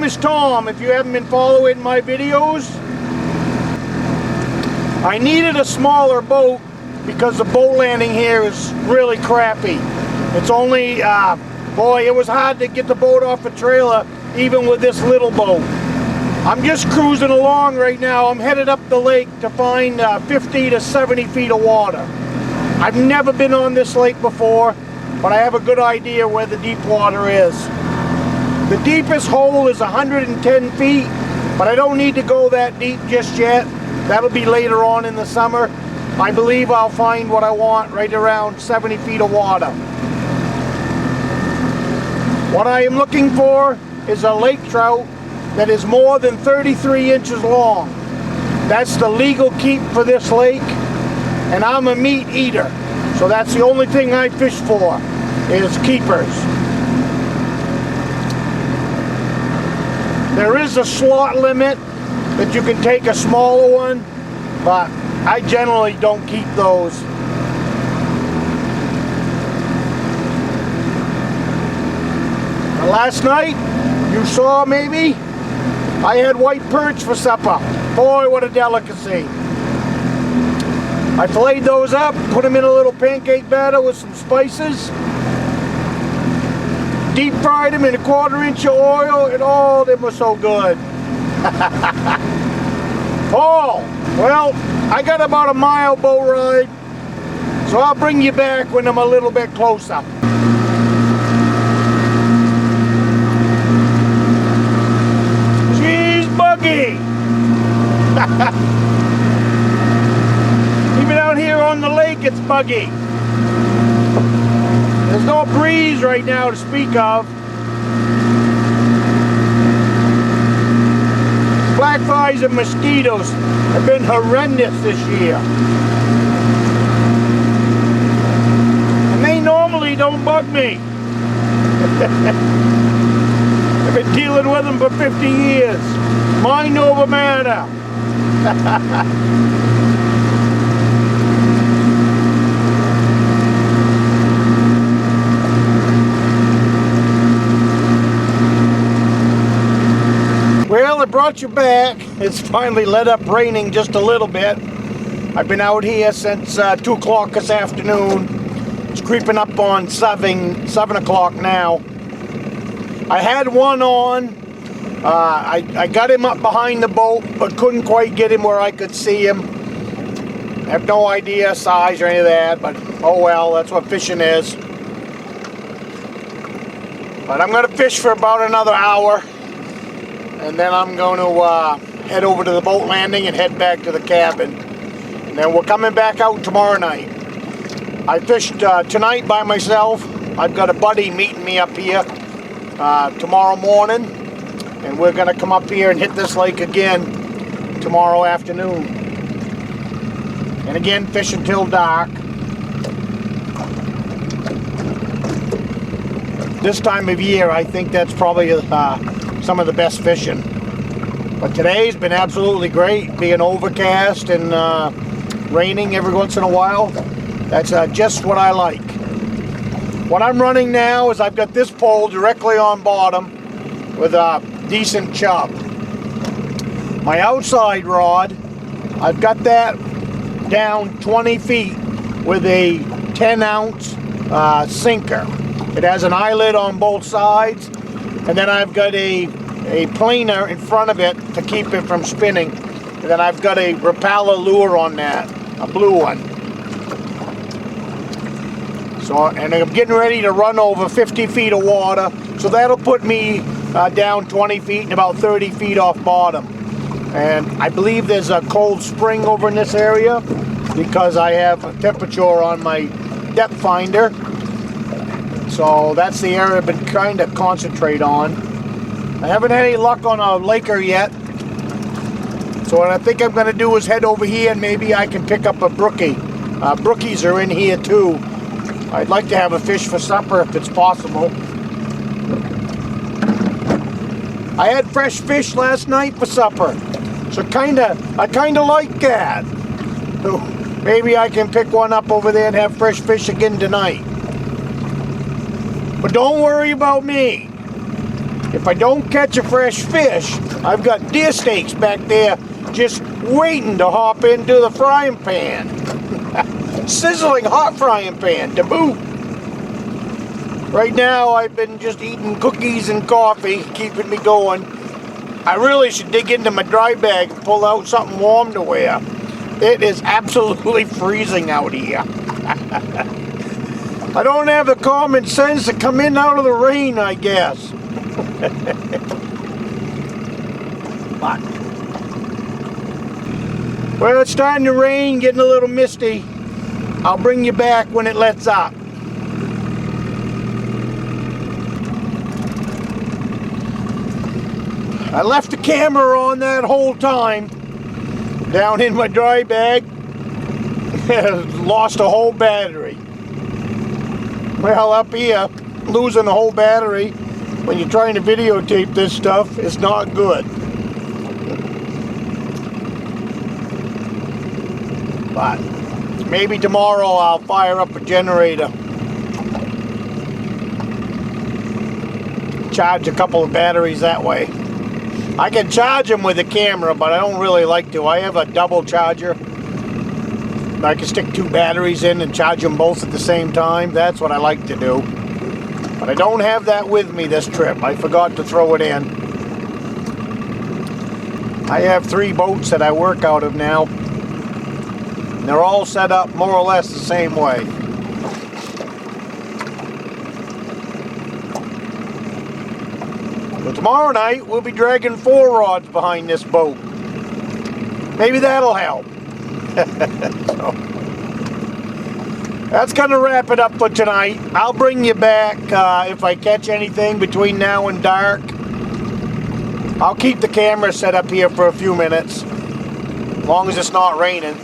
is Tom, if you haven't been following my videos. I needed a smaller boat because the boat landing here is really crappy. It's only, boy, it was hard to get the boat off the trailer even with this little boat. I'm just cruising along right now. I'm headed up the lake to find 50 to 70 feet of water. I've never been on this lake before, but I have a good idea where the deep water is. The deepest hole is 110 feet, but I don't need to go that deep just yet. That'll be later on in the summer. I believe I'll find what I want right around 70 feet of water. What I am looking for is a lake trout that is more than 33 inches long. That's the legal keep for this lake, and I'm a meat eater, so that's the only thing I fish for, is keepers. There is a slot limit that you can take a smaller one, but I generally don't keep those. Last night, you saw maybe, I had white perch for supper. Boy, what a delicacy. I filleted those up, put them in a little pancake batter with some spices, deep fried them in 1/4 inch of oil, and oh, they were so good. Oh, well, I got about a mile boat ride, so I'll bring you back when I'm a little bit closer. She's buggy. Even out here on the lake, it's buggy. There's no breeze right now to speak of. Black flies and mosquitoes have been horrendous this year. And they normally don't bug me. I've been dealing with them for 50 years. Mind over matter. Well, I brought you back. It's finally let up raining just a little bit. I've been out here since 2 o'clock this afternoon. It's creeping up on 7 o'clock now. I had one on. I got him up behind the boat, but couldn't quite get him where I could see him. I have no idea size or any of that, but oh well, that's what fishing is. But I'm going to fish for about another hour. And then I'm going to head over to the boat landing and head back to the cabin. And then we're coming back out tomorrow night. I fished tonight by myself. I've got a buddy meeting me up here tomorrow morning. And we're going to come up here and hit this lake again tomorrow afternoon. And again, fish until dark. This time of year, I think that's probably some of the best fishing. But today's been absolutely great, being overcast and raining every once in a while. That's just what I like. What I'm running now is I've got this pole directly on bottom with a decent chub. My outside rod, I've got that down 20 feet with a 10-ounce sinker. It has an eyelet on both sides, and then I've got a planer in front of it to keep it from spinning. And then I've got a Rapala lure on that, a blue one. So, and I'm getting ready to run over 50 feet of water, so that'll put me down 20 feet and about 30 feet off bottom. And I believe there's a cold spring over in this area because I have a temperature on my depth finder. So that's the area I've been trying to concentrate on. I haven't had any luck on a laker yet. So what I think I'm going to do is head over here and maybe I can pick up a brookie. Brookies are in here too. I'd like to have a fish for supper if it's possible. I had fresh fish last night for supper. So I kinda like that. So maybe I can pick one up over there and have fresh fish again tonight. But don't worry about me. If I don't catch a fresh fish, I've got deer steaks back there just waiting to hop into the frying pan. Sizzling hot frying pan to boot. Right now I've been just eating cookies and coffee, keeping me going. I really should dig into my dry bag and pull out something warm to wear. It is absolutely freezing out here. I don't have the common sense to come in out of the rain, I guess. But, well, it's starting to rain, getting a little misty. I'll bring you back when it lets up. I left the camera on that whole time down in my dry bag. Lost a whole battery. Well, up here, losing a whole battery when you're trying to videotape this stuff is not good. But maybe tomorrow I'll fire up a generator. Charge a couple of batteries that way. I can charge them with the camera, but I don't really like to. I have a double charger. I can stick 2 batteries in and charge them both at the same time. That's what I like to do. But I don't have that with me this trip. I forgot to throw it in. I have 3 boats that I work out of now. And they're all set up more or less the same way. But tomorrow night we'll be dragging 4 rods behind this boat. Maybe that'll help. So, that's gonna wrap it up for tonight. I'll bring you back if I catch anything between now and dark. I'll keep the camera set up here for a few minutes, as long as it's not raining.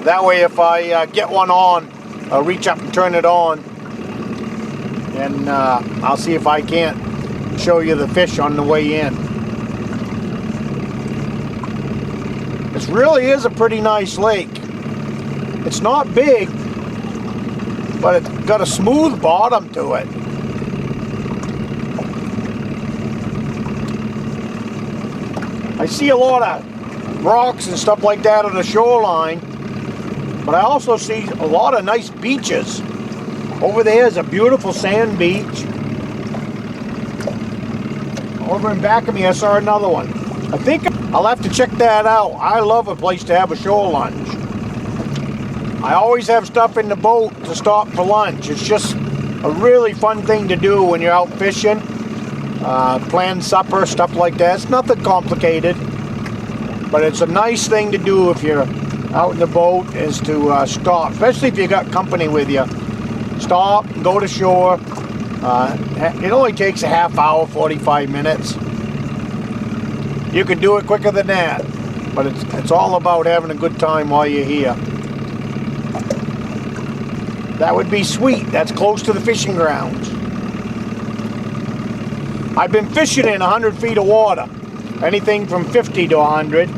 That way if I get one on, I'll reach up and turn it on, and I'll see if I can't show you the fish on the way in. This really is a pretty nice lake. It's not big, but it's got a smooth bottom to it. I see a lot of rocks and stuff like that on the shoreline, but I also see a lot of nice beaches. Over there is a beautiful sand beach. Over in back of me I saw another one. I think I'll have to check that out. I love a place to have a shore lunch. I always have stuff in the boat to stop for lunch. It's just a really fun thing to do when you're out fishing. Plan supper, stuff like that. It's nothing complicated, but it's a nice thing to do if you're out in the boat, is to stop, especially if you got company with you. Stop, go to shore. It only takes a half hour, 45 minutes. You can do it quicker than that, but it's all about having a good time while you're here. That would be sweet. That's close to the fishing grounds. I've been fishing in 100 feet of water, anything from 50 to 100.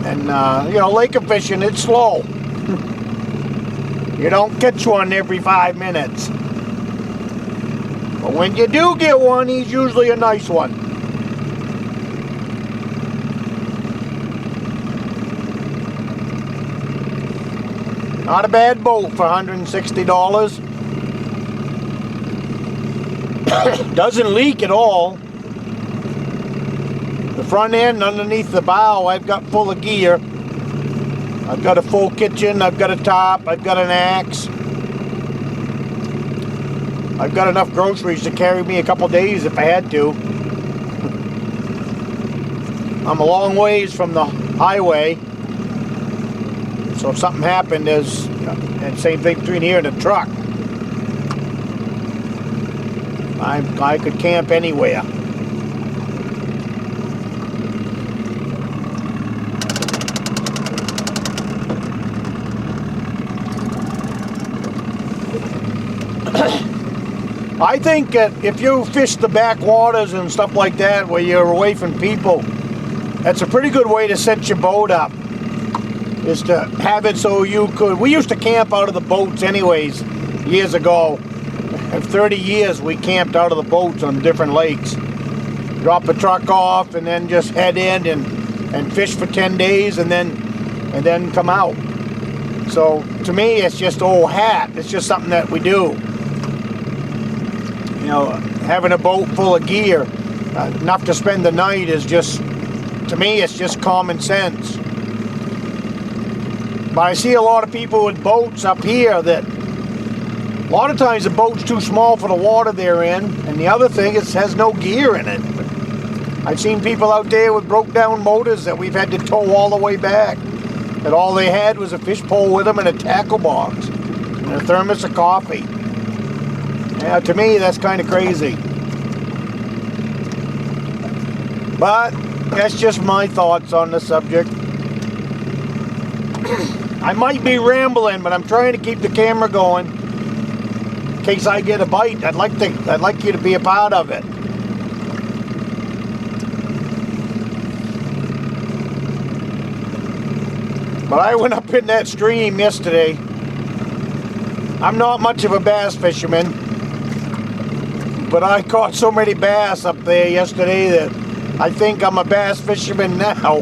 And you know, lake fishing, it's slow. You don't catch one every 5 minutes. But when you do get one, he's usually a nice one. Not a bad boat for $160. Doesn't leak at all. The front end underneath the bow I've got full of gear. I've got a full kitchen, I've got a top, I've got an axe. I've got enough groceries to carry me a couple days if I had to. I'm a long ways from the highway, so if something happened, there's, and same thing between here and the truck. I could camp anywhere. I think that if you fish the backwaters and stuff like that where you're away from people, that's a pretty good way to set your boat up. is to have it so you could, we used to camp out of the boats anyways, years ago. In 30 years we camped out of the boats on different lakes. Drop the truck off and then just head in and fish for 10 days and then come out. So to me it's just old hat. It's just something that we do. You know, having a boat full of gear, enough to spend the night is just, to me it's just common sense. But I see a lot of people with boats up here that a lot of times the boat's too small for the water they're in, and the other thing is it has no gear in it. I've seen people out there with broke down motors that we've had to tow all the way back. That all they had was a fish pole with them and a tackle box and a thermos of coffee. Yeah, to me that's kind of crazy. But that's just my thoughts on the subject. I might be rambling, but I'm trying to keep the camera going in case I get a bite. I'd like you to be a part of it. But I went up in that stream yesterday. I'm not much of a bass fisherman, but I caught so many bass up there yesterday that I think I'm a bass fisherman now.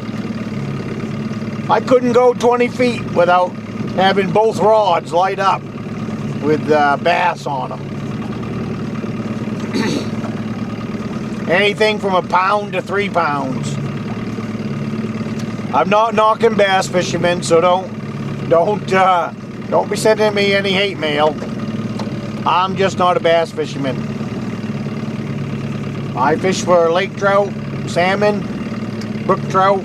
I couldn't go 20 feet without having both rods light up with bass on them. Anything from 1 pound to 3 pounds. I'm not knocking bass fishermen, so don't be sending me any hate mail. I'm just not a bass fisherman. I fish for lake trout, salmon, brook trout,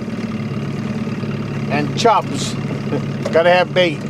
and chubs. Gotta have bait.